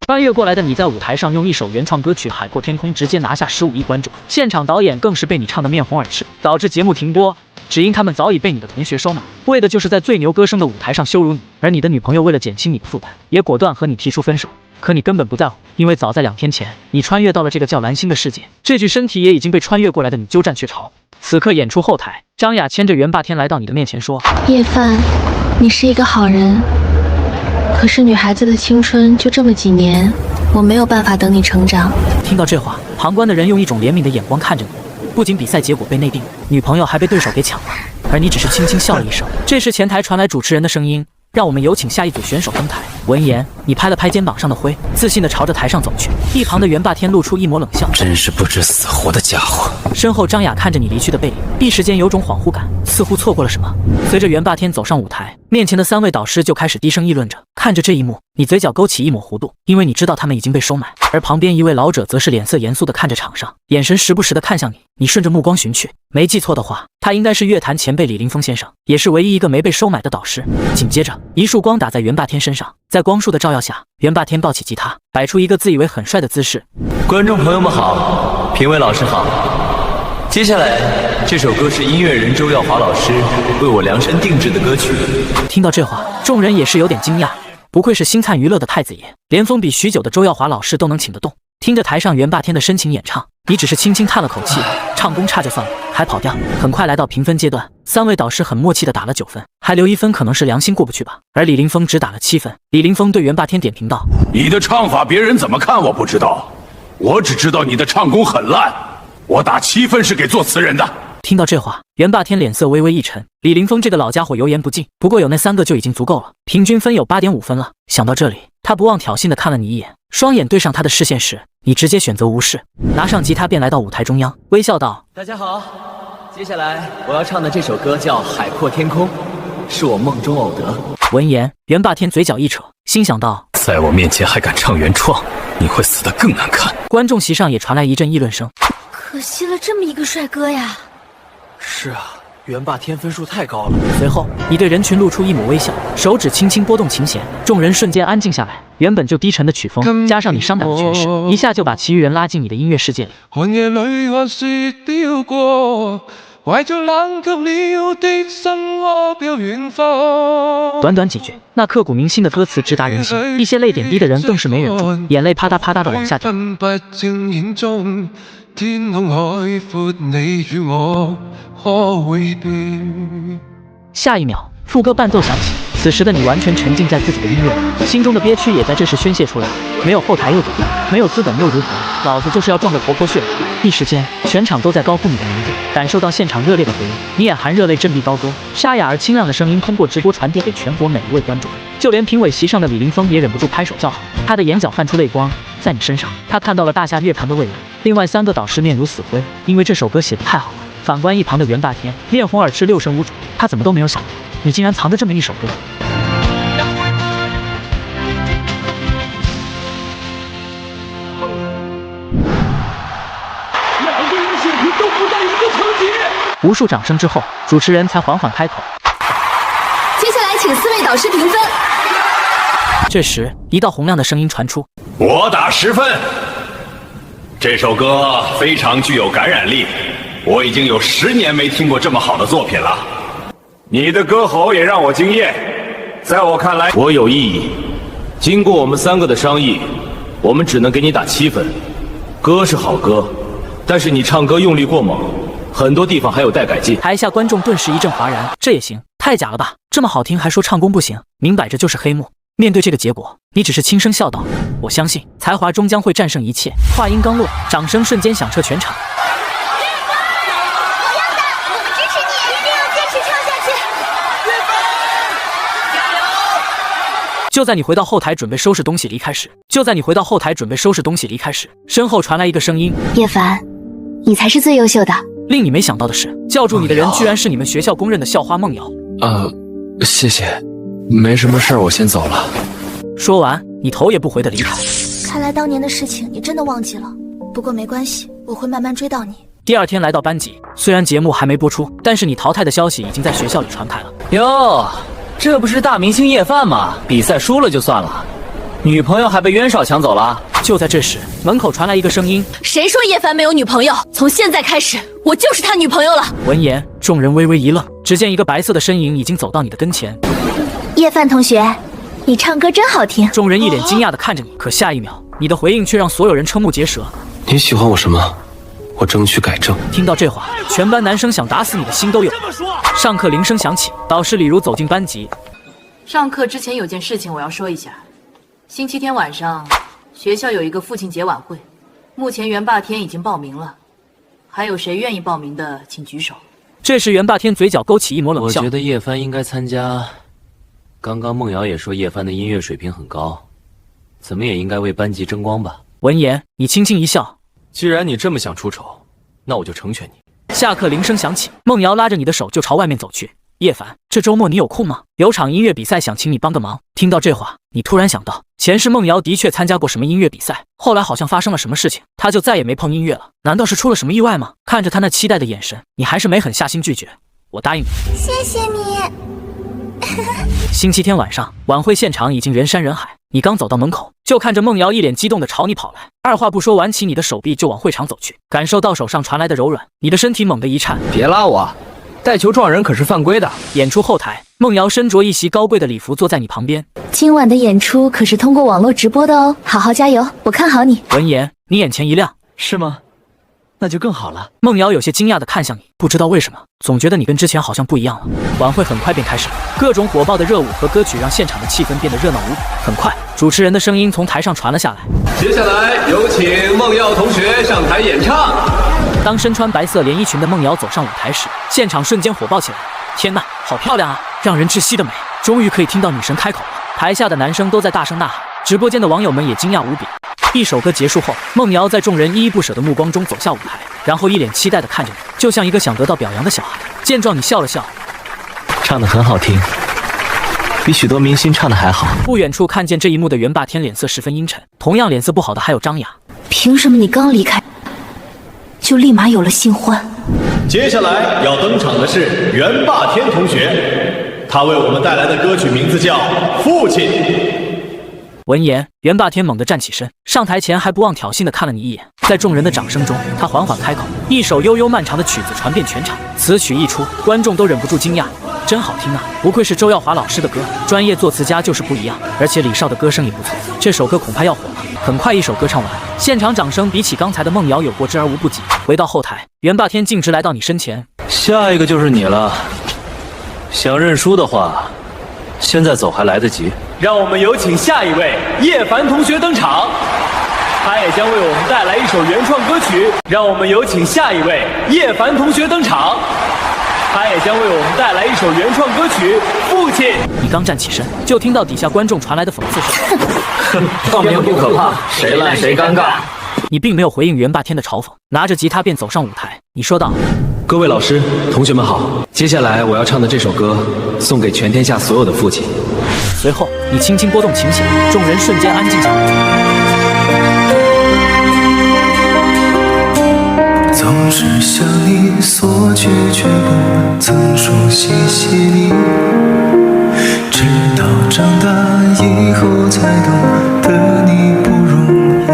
穿越过来的你在舞台上用一首原创歌曲《海阔天空》直接拿下15亿关注，现场导演更是被你唱得面红耳赤，导致节目停播。只因他们早已被你的同学收买，为的就是在最牛歌声的舞台上羞辱你。而你的女朋友为了减轻你的负担，也果断和你提出分手。可你根本不在乎，因为早在2天前，你穿越到了这个叫蓝星的世界，这具身体也已经被穿越过来的你鸠占鹊巢。此刻演出后台，张雅牵着袁霸天来到你的面前说：“叶帆，你是一个好人，可是女孩子的青春就这么几年，我没有办法等你成长。”听到这话，旁观的人用一种怜悯的眼光看着你。不仅比赛结果被内定，女朋友还被对手给抢了，而你只是轻轻笑了一声。这时前台传来主持人的声音：“让我们有请下一组选手登台。”闻言，你拍了拍肩膀上的灰，自信地朝着台上走去。一旁的袁霸天露出一抹冷笑：“真是不知死活的家伙。”身后张雅看着你离去的背影，一时间有种恍惚感，似乎错过了什么。随着袁霸天走上舞台，面前的3位导师就开始低声议论着。看着这一幕，你嘴角勾起一抹弧度，因为你知道他们已经被收买。而旁边一位老者则是脸色严肃地看着场上，眼神时不时地看向你。你顺着目光寻去，没记错的话，他应该是乐坛前辈李林峰先生，也是唯一一个没被收买的导师。紧接着，一束光打在袁霸天身上，在光束的照耀下，袁霸天抱起吉他，摆出一个自以为很帅的姿势。观众朋友们好，评委老师好。接下来这首歌是音乐人周耀华老师为我量身定制的歌曲。听到这话，众人也是有点惊讶，不愧是星灿娱乐的太子爷，连封笔许久的周耀华老师都能请得动。听着台上袁霸天的深情演唱，你只是轻轻叹了口气，唱功差就算了，还跑调。很快来到评分阶段，3位导师很默契的打了9分，还留1分，可能是良心过不去吧。而李林峰只打了7分。李林峰对袁霸天点评道：“你的唱法别人怎么看我不知道，我只知道你的唱功很烂，我打7分是给作词人的。”听到这话，袁霸天脸色微微一沉。李林峰这个老家伙油盐不进，不过有那3个就已经足够了，平均分有8.5分了。想到这里，他不忘挑衅的看了你一眼，双眼对上他的视线时，你直接选择无视，拿上吉他便来到舞台中央，微笑道：“大家好，接下来我要唱的这首歌叫《海阔天空》，是我梦中偶得。”闻言，袁霸天嘴角一扯，心想道：“在我面前还敢唱原创，你会死得更难看。”观众席上也传来一阵议论声：“可惜了这么一个帅哥呀！”是啊，袁霸天分数太高了。随后，你对人群露出一抹微笑，手指轻轻拨动琴弦，众人瞬间安静下来。原本就低沉的曲风，加上你伤感的诠释，一下就把其余人拉进你的音乐世界里。寒夜里看雪飘过，怀着冷却了的心窝有远方。短短几句，那刻骨铭心的歌词直达人心，一些泪点低的人更是没忍住，眼泪啪嗒啪嗒的往下掉。天空海闊，你與我可會變？下一秒，副歌伴奏響起，此時的你完全沉浸在自己的音樂裡，心中的憋屈也在這時宣洩出來。沒有後台又怎樣？沒有資本又如何？老子就是要撞個頭破血流！一時間，全場都在高呼你的名字，感受到現場熱烈的回應，你也含熱淚振臂高歌，沙啞而清亮的聲音通過直播傳遞給全國每一位觀眾。就連評委席上的李林峰也忍不住拍手叫好，他的眼角泛出淚光。在你身上，他看到了大夏乐坛的未来。另外3個導師面如死灰，因為這首歌寫得太好了。反觀一旁的袁霸天，面紅耳赤，六神無主，他怎麼都沒有想到，你竟然藏着這麼一首歌。兩個人水平都不在一個層級。無數掌聲之後，主持人才緩緩開口：“接下來請4位導師評分。”這時，一道洪亮的聲音傳出：“我打10分。這首歌非常具有感染力，我已經有10年沒聽過這麼好的作品了。你的歌喉也讓我驚豔，在我看來，我有異議。經過我們3個的商議，我們只能給你打7分。歌是好歌，但是你唱歌用力過猛，很多地方還有待改進。”台下觀眾頓時一陣譁然，這也行？太假了吧！這麼好聽還說唱功不行，明擺着就是黑幕。面對這個結果，你只是輕聲笑道：“我相信才華終將會戰勝一切。”話音剛落，掌聲瞬間響徹全場。就在你回到後台準備收拾東西離開時，身後傳來一個聲音：“葉凡，你才是最優秀的。”令你沒想到的是，叫住你的人居然是你們學校公認的校花夢瑤。謝謝。沒什麼事，我先走了。說完，你頭也不回的離開。看來當年的事情你真的忘記了，不過沒關係，我會慢慢追到你。第2天來到班級，雖然節目還沒播出，但是你淘汰的消息已經在學校裡傳開了。喲，這不是大明星葉帆嗎？比賽輸了就算了，女朋友还被袁绍抢走了。就在这时，门口传来一个声音：谁说叶凡没有女朋友？从现在开始，我就是他女朋友了。闻言，众人微微一愣，只见一个白色的身影已经走到你的跟前。叶凡同学，你唱歌真好听。众人一脸惊讶地看着你，可下一秒，你的回应却让所有人瞠目结舌。你喜欢我什么？我争取改正。听到这话，全班男生想打死你的心都有。上课铃声响起，导师李如走进班级。上课之前有件事情我要说一下，星期天晚上学校有一个父亲节晚会，目前袁霸天已经报名了，还有谁愿意报名的请举手。这时袁霸天嘴角勾起一抹冷笑。我觉得叶帆应该参加。刚刚梦瑶也说叶帆的音乐水平很高，怎么也应该为班级争光吧。闻言，你轻轻一笑。既然你这么想出丑，那我就成全你。下课铃声响起，梦瑶拉着你的手就朝外面走去。叶凡，这周末你有空吗？有场音乐比赛，想请你帮个忙。听到这话，你突然想到，前世梦瑶的确参加过什么音乐比赛，后来好像发生了什么事情，她就再也没碰音乐了。难道是出了什么意外吗？看着她那期待的眼神，你还是没狠下心拒绝。我答应你。谢谢你。星期天晚上，晚会现场已经人山人海。你刚走到门口，就看着梦瑶一脸激动地朝你跑来，二话不说挽起你的手臂就往会场走去。感受到手上传来的柔软，你的身体猛地一颤。别拉我，带球撞人可是犯规的。演出后台，梦瑶身着一袭高贵的礼服坐在你旁边。今晚的演出可是通过网络直播的哦，好好加油，我看好你。闻言，你眼前一亮。是吗？那就更好了。梦瑶有些惊讶地看向你，不知道为什么，总觉得你跟之前好像不一样了。晚会很快便开始了，各种火爆的热舞和歌曲让现场的气氛变得热闹无比。很快，主持人的声音从台上传了下来。接下来有请梦耀同学上台演唱。当身穿白色连衣裙的梦瑶走上舞台时，现场瞬间火爆起来。天哪，好漂亮啊，让人窒息的美！终于可以听到女神开口了。台下的男生都在大声呐喊，直播间的网友们也惊讶无比。一首歌结束后，梦瑶在众人依依不舍的目光中走下舞台，然后一脸期待地看着你，就像一个想得到表扬的小孩。见状，你笑了笑，唱得很好听，比许多明星唱的还好。不远处看见这一幕的袁霸天脸色十分阴沉，同样脸色不好的还有张雅。凭什么你刚离开，就立马有了新欢？接下来要登场的是袁霸天同学，他为我们带来的歌曲名字叫《父亲》。闻言，袁霸天猛地站起身，上台前还不忘挑衅地看了你一眼。在众人的掌声中，他缓缓开口，一首悠悠漫长的曲子传遍全场。此曲一出，观众都忍不住惊讶：真好听啊！不愧是周耀华老师的歌，专业作词家就是不一样。而且李少的歌声也不错，这首歌恐怕要火了。很快，一首歌唱完，现场掌声比起刚才的梦瑶有过之而无不及。回到后台，袁霸天径直来到你身前，下一个就是你了，想认输的话，现在走还来得及。让我们有请下一位叶凡同学登场，他也将为我们带来一首原创歌曲。让我们有请下一位叶凡同学登场，他也将为我们带来一首原创歌曲《父亲》。你刚站起身，就听到底下观众传来的讽刺声。放鞭不可怕，谁烂谁尴尬。你并没有回应袁霸天的嘲讽，拿着吉他便走上舞台。你说道：各位老师、同学们好，接下来我要唱的这首歌，送给全天下所有的父亲。随后，你轻轻拨动琴弦，众人瞬间安静下来。总是向你索取，却不曾说谢谢你。直到长大以后，才懂得你不容易。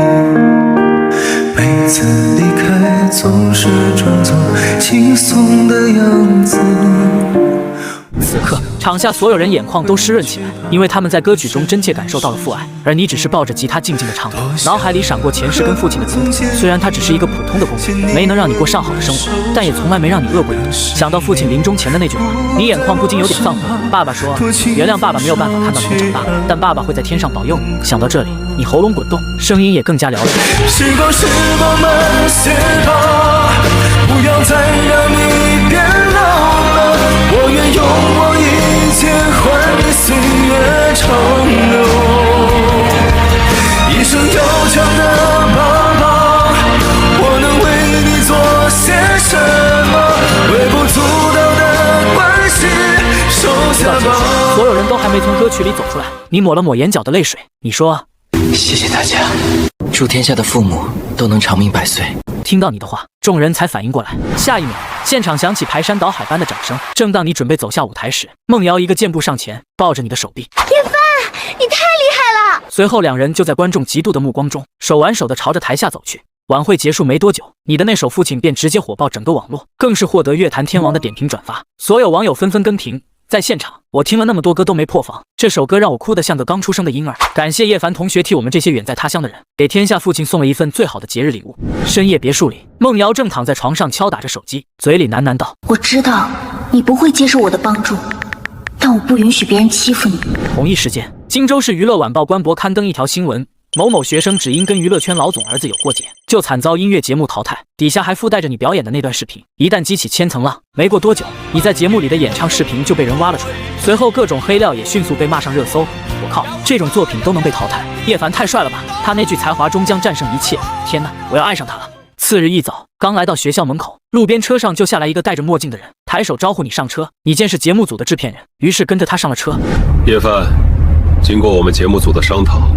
每次离开，总是装作轻松的样子。此刻，场下所有人眼眶都湿润起来，因为他们在歌曲中真切感受到了父爱，而你只是抱着吉他静静的唱，脑海里闪过前世跟父亲的种种。虽然他只是一个普通的工作，没能让你过上好的生活，但也从来没让你饿过一顿。想到父亲临终前的那句话，你眼眶不禁有点泛红。爸爸说，原谅爸爸没有办法看到你们长大，但爸爸会在天上保佑你。想到这里，你喉咙滚动，声音也更加嘹亮。时光慢些吧，不要再让你变老了。我愿用我一切换你岁月长流。一生要强的爸爸，我能为你做些什么？微不足道的关系，收下吧。所有人都还没从歌曲里走出来，你抹了抹眼角的泪水，你说：谢谢大家，祝天下的父母都能长命百岁。听到你的话，众人才反应过来。下一秒，现场响起排山倒海般的掌声。正当你准备走下舞台时，梦瑶一个箭步上前，抱着你的手臂。叶帆，你太厉害了！随后两人就在观众嫉妒的目光中，手挽手的朝着台下走去。晚会结束没多久，你的那首《父亲》便直接火爆整个网络，更是获得乐坛天王的点评转发，所有网友纷纷跟评。在现场，我听了那么多歌都没破防，这首歌让我哭得像个刚出生的婴儿。感谢叶凡同学替我们这些远在他乡的人，给天下父亲送了一份最好的节日礼物。深夜别墅里，梦瑶正躺在床上敲打着手机，嘴里喃喃道：“我知道你不会接受我的帮助，但我不允许别人欺负你。”同一时间，荆州市娱乐晚报官博刊登一条新闻。某某学生只因跟娱乐圈老总儿子有过节，就惨遭音乐节目淘汰。底下还附带着你表演的那段视频，一旦激起千层浪，没过多久，你在节目里的演唱视频就被人挖了出来。随后各种黑料也迅速被骂上热搜。我靠，这种作品都能被淘汰，叶凡太帅了吧！他那句才华终将战胜一切，天哪，我要爱上他了。次日一早，刚来到学校门口，路边车上就下来一个戴着墨镜的人，抬手招呼你上车。你见是节目组的制片人，于是跟着他上了车。叶凡，经过我们节目组的商讨，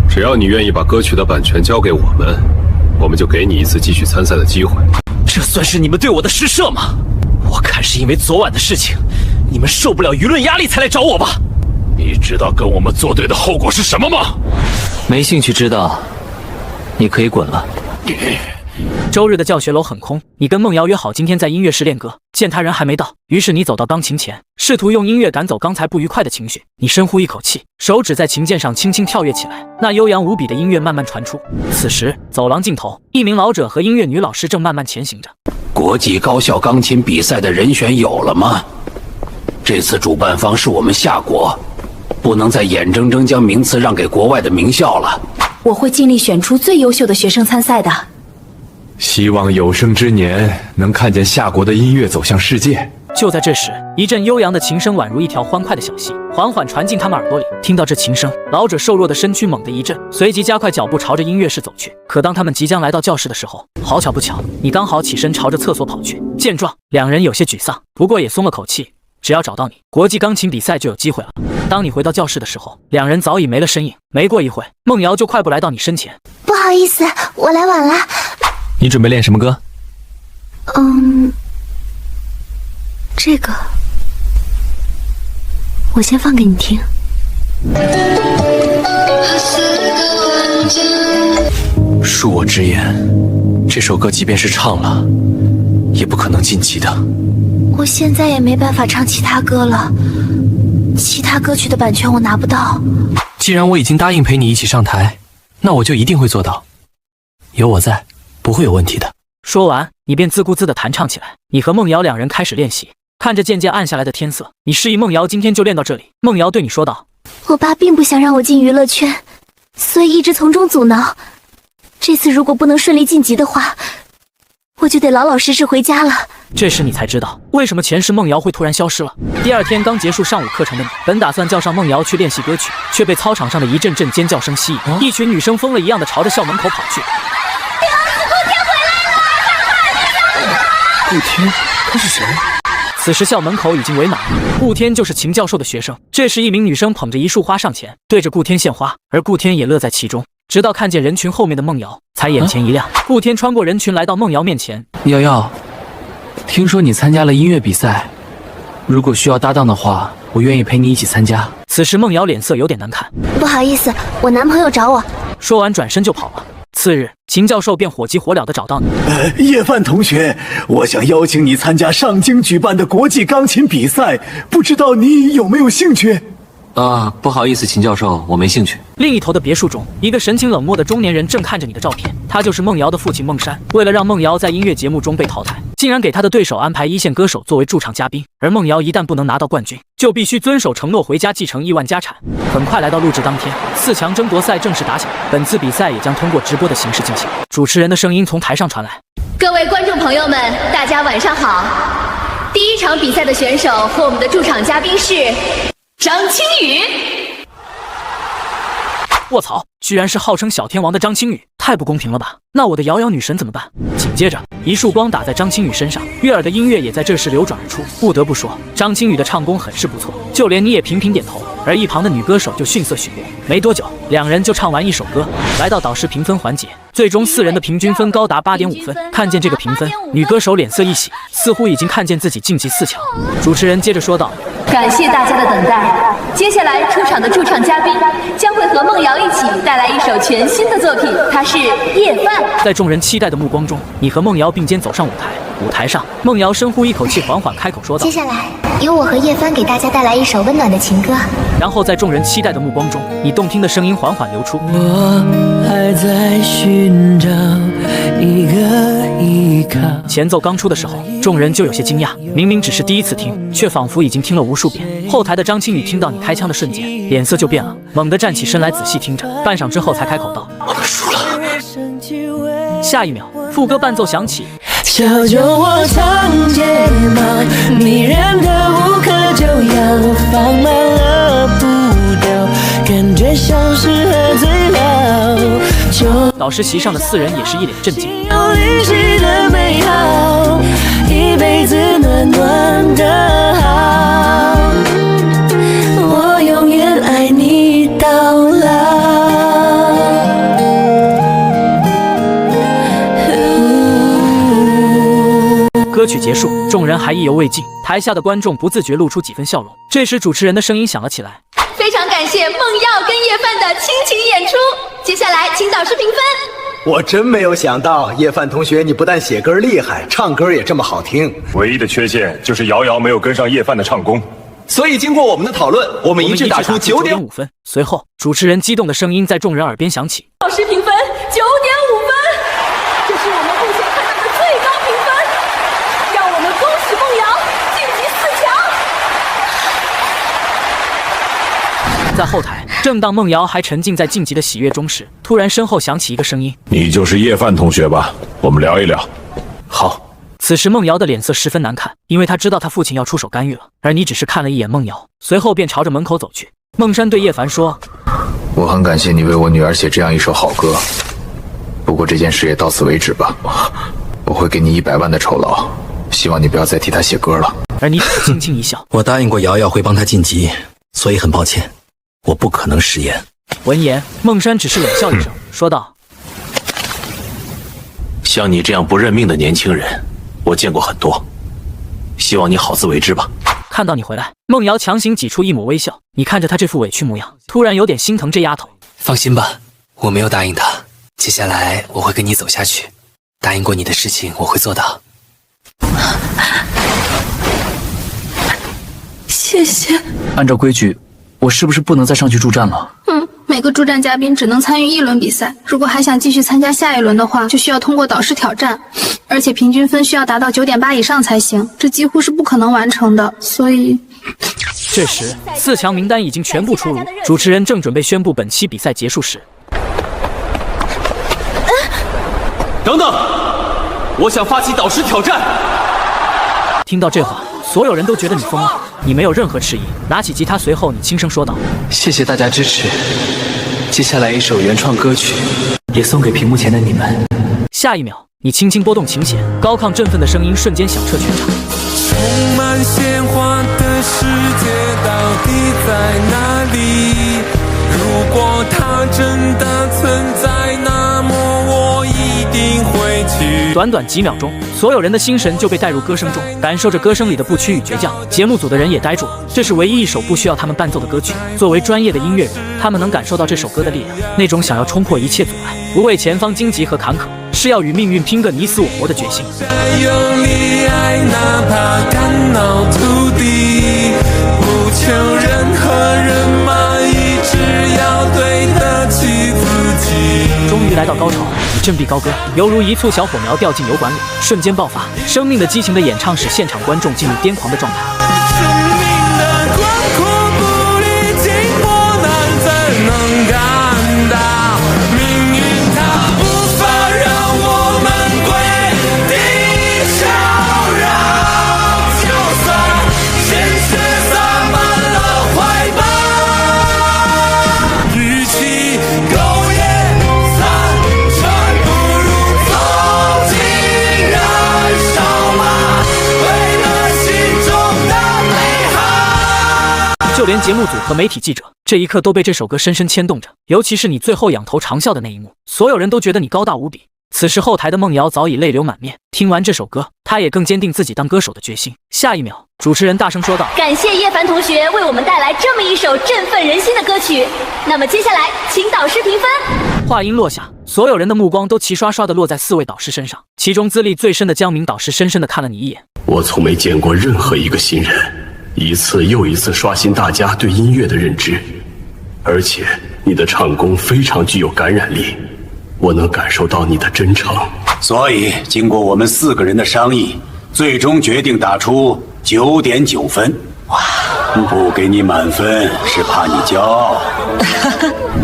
只要你愿意把歌曲的版权交给我们就给你一次继续参赛的机会。这算是你们对我的施舍吗？我看是因为昨晚的事情，你们受不了舆论压力才来找我吧？你知道跟我们作对的后果是什么吗？没兴趣知道，你可以滚了。周日的教学楼很空，你跟梦瑶约好今天在音乐室练歌，见他人还没到，于是你走到钢琴前，试图用音乐赶走刚才不愉快的情绪。你深呼一口气，手指在琴键上轻轻跳跃起来，那悠扬无比的音乐慢慢传出。此时，走廊尽头，一名老者和音乐女老师正慢慢前行着。国际高校钢琴比赛的人选有了吗？这次主办方是我们夏国，不能再眼睁睁将名次让给国外的名校了。我会尽力选出最优秀的学生参赛的。希望有生之年能看见夏国的音乐走向世界。就在这时，一阵悠扬的琴声宛如一条欢快的小溪，缓缓传进他们耳朵里。听到这琴声，老者瘦弱的身躯猛地一震，随即加快脚步朝着音乐室走去。可当他们即将来到教室的时候，好巧不巧，你刚好起身朝着厕所跑去。见状，两人有些沮丧，不过也松了口气。只要找到你，国际钢琴比赛就有机会了。当你回到教室的时候，两人早已没了身影。没过一会，梦瑶就快步来到你身前。不好意思，我来晚了。你准备练什么歌？这个我先放给你听。恕我直言，这首歌即便是唱了，也不可能晋级的。我现在也没办法唱其他歌了，其他歌曲的版权我拿不到。既然我已经答应陪你一起上台，那我就一定会做到。有我在，不会有问题的。说完，你便自顾自地弹唱起来。你和梦瑶两人开始练习，看着渐渐暗下来的天色，你示意梦瑶今天就练到这里。梦瑶对你说道：“我爸并不想让我进娱乐圈，所以一直从中阻挠。这次如果不能顺利晋级的话，我就得老老实实回家了。”这时你才知道为什么前世梦瑶会突然消失了。第二天刚结束上午课程的你，本打算叫上梦瑶去练习歌曲，却被操场上的一阵阵尖叫声吸引，一群女生疯了一样的朝着校门口跑去。顾天，他是谁？此时校门口已经围满了，顾天就是秦教授的学生。这时一名女生捧着一束花上前，对着顾天献花，而顾天也乐在其中。直到看见人群后面的梦瑶，才眼前一亮。顾天穿过人群来到梦瑶面前。瑶瑶，听说你参加了音乐比赛，如果需要搭档的话，我愿意陪你一起参加。此时梦瑶脸色有点难看。不好意思，我男朋友找我。说完转身就跑了。次日，秦教授便火急火燎地找到你。叶范同学，我想邀请你参加上京举办的国际钢琴比赛，不知道你有没有兴趣？不好意思，秦教授，我没兴趣。另一头的别墅中，一个神情冷漠的中年人正看着你的照片，他就是梦瑶的父亲孟山。为了让梦瑶在音乐节目中被淘汰，竟然给他的对手安排一线歌手作为驻场嘉宾，而梦瑶一旦不能拿到冠军，就必须遵守承诺回家继承亿万家产。很快来到录制当天，4强争夺赛正式打响，本次比赛也将通过直播的形式进行。主持人的声音从台上传来：“各位观众朋友们，大家晚上好！第一场比赛的选手和我们的驻场嘉宾是张清宇。”卧槽，居然是号称小天王的张清宇，太不公平了吧？那我的瑶瑶女神怎么办？紧接着，一束光打在张清宇身上，悦耳的音乐也在这时流转而出。不得不说，张清宇的唱功很是不错，就连你也频频点头。而一旁的女歌手就逊色许多。没多久，两人就唱完一首歌，来到导师评分环节，最终4人的平均分高达8.5分。看见这个评分，女歌手脸色一喜，似乎已经看见自己晋级4强。主持人接着说道：“感谢大家的等待。接下来出场的驻唱嘉宾将会和梦瑶一起带来一首全新的作品，它是《夜饭》。在众人期待的目光中，你和梦瑶并肩走上舞台。舞台上，梦瑶深呼一口气，缓缓开口说道：“接下来由我和叶帆给大家带来一首温暖的情歌。”然后在众人期待的目光中，你动听的声音缓缓流出。我还在寻找一个依靠。前奏刚出的时候，众人就有些惊讶，明明只是第一次听，却仿佛已经听了无数遍。后台的张青雨听到你开腔的瞬间，脸色就变了，猛地站起身来仔细听着，半晌之后才开口道：“我们输了。”下一秒，副歌伴奏响起。小酒窝长睫毛，迷人的无可救药，放慢了步调，感觉像是喝醉了。导师席上的4人也是一脸震惊。有离奇的美好，一辈子暖暖的好，我永远爱你到老。歌曲结束，众人还意犹未尽，台下的观众不自觉露出几分笑容。这时，主持人的声音响了起来：“非常感谢梦耀跟叶范的倾情演出，接下来请导师评分。”我真没有想到，叶范同学，你不但写歌厉害，唱歌也这么好听。唯一的缺陷就是瑶瑶没有跟上叶范的唱功。所以经过我们的讨论，我们一致打出9.5分。随后，主持人激动的声音在众人耳边响起：“导师评分9.5分，这是我们目前看到的最高评分。让我们恭喜梦瑶晋级4强。”在后台，正当梦瑶还沉浸在晋级的喜悦中时，突然身后响起一个声音：“你就是叶范同学吧？我们聊一聊。”好。此时梦瑶的脸色十分难看，因为她知道她父亲要出手干预了，而你只是看了一眼梦瑶，随后便朝着门口走去。孟山对叶凡说：“我很感谢你为我女儿写这样一首好歌，不过这件事也到此为止吧。我会给你100万的酬劳，希望你不要再替她写歌了。”而你只轻轻一笑：“我答应过瑶瑶会帮她晋级，所以很抱歉，我不可能食言。”闻言，孟山只是冷笑一声，说道：“像你这样不认命的年轻人，我见过很多，希望你好自为之吧。”看到你回来，孟瑶强行挤出一抹微笑。你看着她这副委屈模样，突然有点心疼这丫头。放心吧，我没有答应她，接下来我会跟你走下去，答应过你的事情我会做到。谢谢。按照规矩，我是不是不能再上去助战了？每个助战嘉宾只能参与1轮比赛，如果还想继续参加下一轮的话，就需要通过导师挑战，而且平均分需要达到9.8以上才行，这几乎是不可能完成的，所以……这时4强名单已经全部出炉，主持人正准备宣布本期比赛结束时，等等，我想发起导师挑战。听到这话，所有人都觉得你疯了。你没有任何迟疑，拿起吉他，随后你轻声说道：“谢谢大家支持，接下来一首原创歌曲，也送给屏幕前的你们。”下一秒，你轻轻拨动琴弦，高亢振奋的声音瞬间响彻全场。充满鲜花的世界到底在哪里？如果它真的存在，那么我一定会去。短短几秒钟，所有人的心神就被带入歌声中，感受着歌声里的不屈与倔强。节目组的人也呆住了，这是唯一一首不需要他们伴奏的歌曲。作为专业的音乐人，他们能感受到这首歌的力量，那种想要冲破一切阻碍，不畏前方荆棘和坎坷，是要与命运拼个你死我活的决心。再用力爱，哪怕肝脑涂地，不求任何人满意，只要对得起自己。终于来到高潮，你振臂高歌，犹如一簇小火苗掉进油管里，瞬间爆发，生命的激情的演唱使现场观众进入癫狂的状态。生命的广阔不历经磨难，怎能感到命运它无法让我们归地悄然，就算鲜血洒满了怀抱，与其苟延残喘，不如从今燃烧吧，为了心中的美好。就连节目组和媒体记者这一刻都被这首歌深深牵动着，尤其是你最后仰头长啸的那一幕，所有人都觉得你高大无比。此时后台的梦瑶早已泪流满面，听完这首歌，她也更坚定自己当歌手的决心。下一秒，主持人大声说道：“感谢叶凡同学为我们带来这么一首振奋人心的歌曲。那么接下来，请导师评分。”话音落下，所有人的目光都齐刷刷地落在4位导师身上，其中资历最深的江明导师深深地看了你一眼。我从没见过任何一个新人一次又一次刷新大家对音乐的认知，而且你的唱功非常具有感染力，我能感受到你的真诚。所以，经过我们4个人的商议，最终决定打出9.9分。哇，不给你满分是怕你骄傲。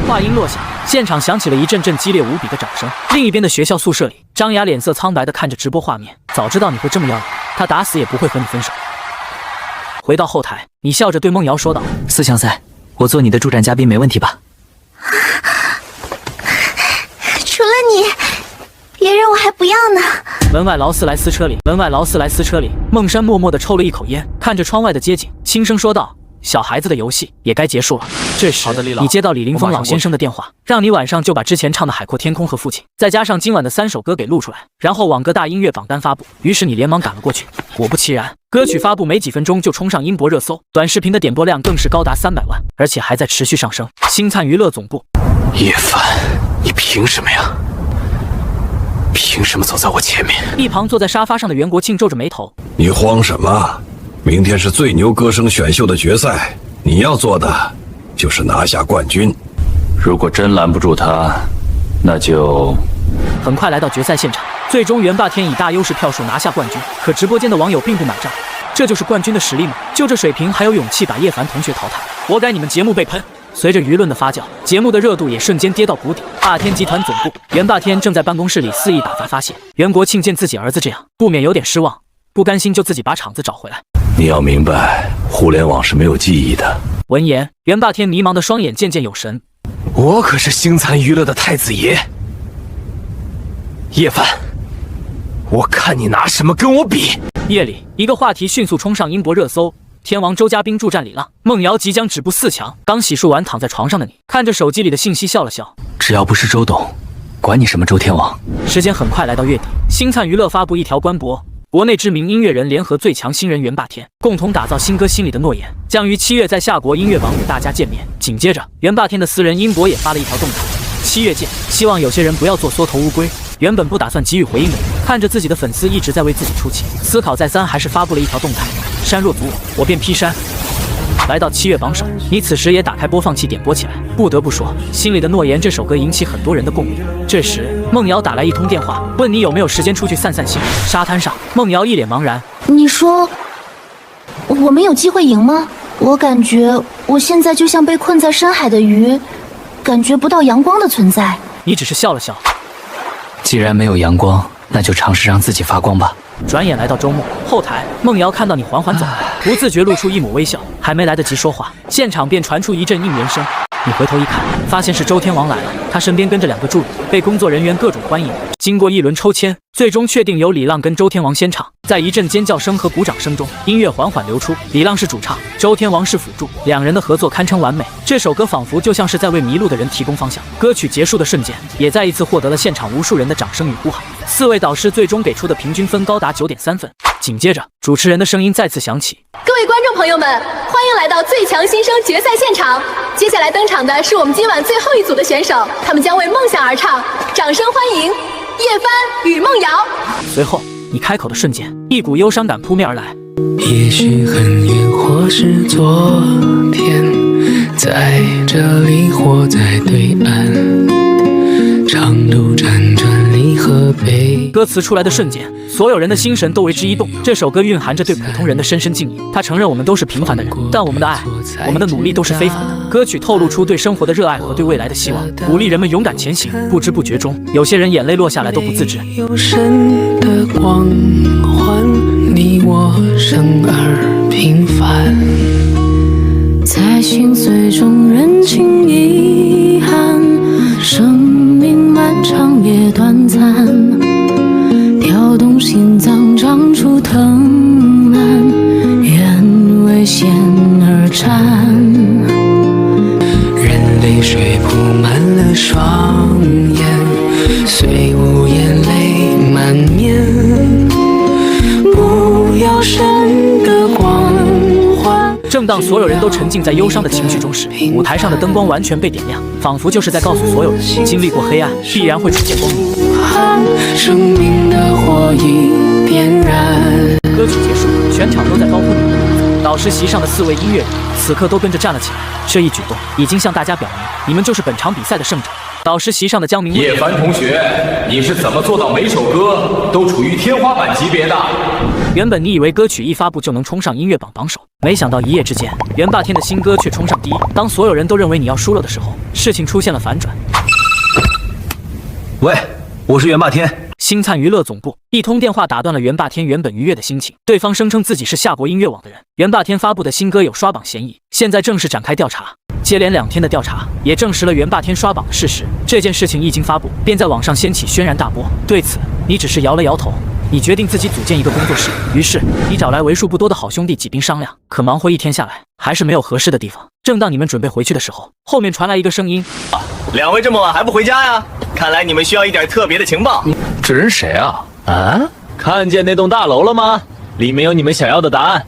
话音落下，现场响起了一阵阵激烈无比的掌声。另一边的学校宿舍里，张雅脸色苍白地看着直播画面。早知道你会这么要脸，他打死也不会和你分手。回到后台，你笑着对梦瑶说道4强赛，我做你的助战嘉宾没问题吧？除了你，别人我还不要呢。门外劳斯莱斯车里，孟山默默地抽了一口烟，看着窗外的街景，轻声说道：“小孩子的游戏也该结束了。”这时，你接到李林峰老先生的电话，让你晚上就把之前唱的《海阔天空》和《父亲》，再加上今晚的3首歌给录出来，然后往各大音乐榜单发布。于是你连忙赶了过去。果不其然，歌曲发布没几分钟就冲上音博热搜，短视频的点播量更是高达300万，而且还在持续上升。星灿娱乐总部，叶凡，你凭什么呀？凭什么走在我前面？一旁坐在沙发上的袁国庆皱着眉头：“你慌什么？明天是最牛歌声选秀的决赛，你要做的就是拿下冠军。如果真拦不住他，那就……”很快来到决赛现场，最终袁霸天以大优势票数拿下冠军。可直播间的网友并不买账，这就是冠军的实力吗？就这水平还有勇气把叶凡同学淘汰，活该你们节目被喷。随着舆论的发酵，节目的热度也瞬间跌到谷底。霸天集团总部，袁霸天正在办公室里肆意打发发泄。袁国庆见自己儿子这样，不免有点失望，不甘心就自己把场子找回来。你要明白，互联网是没有记忆的。闻言，袁霸天迷茫的双眼渐渐有神。我可是星灿娱乐的太子爷，叶凡，我看你拿什么跟我比？夜里，一个话题迅速冲上音博热搜。天王周嘉宾助战李浪，梦瑶即将止步4强。刚洗漱完躺在床上的你，看着手机里的信息笑了笑。只要不是周董，管你什么周天王。时间很快来到月底，星灿娱乐发布一条官博，国内知名音乐人联合最强新人袁霸天，共同打造新歌《心里的诺言》，将于7月在夏国音乐榜与大家见面。紧接着，袁霸天的私人音博也发了一条动态：7月见，希望有些人不要做缩头乌龟。原本不打算给予回应的你，看着自己的粉丝一直在为自己出气，思考再三，还是发布了一条动态：山若阻我，我便劈山。来到7月榜首，你此时也打开播放器点播起来。不得不说，《心里的诺言》这首歌引起很多人的共鸣。这时，梦瑶打来一通电话，问你有没有时间出去散散心。沙滩上，梦瑶一脸茫然：“你说我们有机会赢吗？我感觉我现在就像被困在深海的鱼，感觉不到阳光的存在。”你只是笑了笑。既然没有阳光，那就尝试让自己发光吧。转眼来到周末，后台梦瑶看到你缓缓走来，不自觉露出一抹微笑，还没来得及说话，现场便传出一阵应援声。你回头一看，发现是周天王来了，他身边跟着2个助理，被工作人员各种欢迎。经过一轮抽签，最终确定由李浪跟周天王先唱。在一阵尖叫声和鼓掌声中，音乐缓缓流出，李浪是主唱，周天王是辅助，两人的合作堪称完美。这首歌仿佛就像是在为迷路的人提供方向。歌曲结束的瞬间，也再一次获得了现场无数人的掌声与呼喊。4位导师最终给出的平均分高达9.3分。紧接着，主持人的声音再次响起：“各位观众朋友们，欢迎来到最强新生决赛现场。接下来登场的是我们今晚最后一组的选手，他们将为梦想而唱，掌声欢迎叶帆与梦瑶。”随后，你开口的瞬间，一股忧伤感扑面而来。也许很远，或是昨天，在这里或在对岸，长途辗转离合悲。歌词出来的瞬间，所有人的心神都为之一动。这首歌蕴含着对普通人的深深敬意，他承认我们都是平凡的人，但我们的爱，我们的努力都是非凡的。歌曲透露出对生活的热爱和对未来的希望，鼓励人们勇敢前行。不知不觉中，有些人眼泪落下来都不自知。有神的光环，你我生而平凡，在心碎中认清遗憾，生命漫长也短暂，跳动心脏长出藤蔓，愿为险而战。任泪水铺满了双眼，虽无言过身的光环。正当所有人都沉浸在忧伤的情绪中时，舞台上的灯光完全被点亮，仿佛就是在告诉所有人，经历过黑暗，必然会出现光明。生命的火已点燃。歌曲结束，全场都在高呼你们的名字。导师席上的4位音乐人此刻都跟着站了起来，这一举动已经向大家表明，你们就是本场比赛的胜者。导师席上的江明叶凡同学，你是怎么做到每首歌都处于天花板级别的？原本你以为歌曲一发布就能冲上音乐榜榜首，没想到一夜之间，元霸天的新歌却冲上第一。当所有人都认为你要输了的时候，事情出现了反转。喂，我是元霸天。星灿娱乐总部一通电话打断了元霸天原本愉悦的心情。对方声称自己是夏国音乐网的人，元霸天发布的新歌有刷榜嫌疑，现在正式展开调查。接连2天的调查也证实了元霸天刷榜的事实。这件事情一经发布，便在网上掀起轩然大波。对此，你只是摇了摇头。你决定自己组建一个工作室，于是你找来为数不多的好兄弟几兵商量。可忙活1天下来，还是没有合适的地方。正当你们准备回去的时候，后面传来一个声音：两位这么晚还不回家呀？看来你们需要一点特别的情报。这人谁啊？啊？看见那栋大楼了吗？里面有你们想要的答案。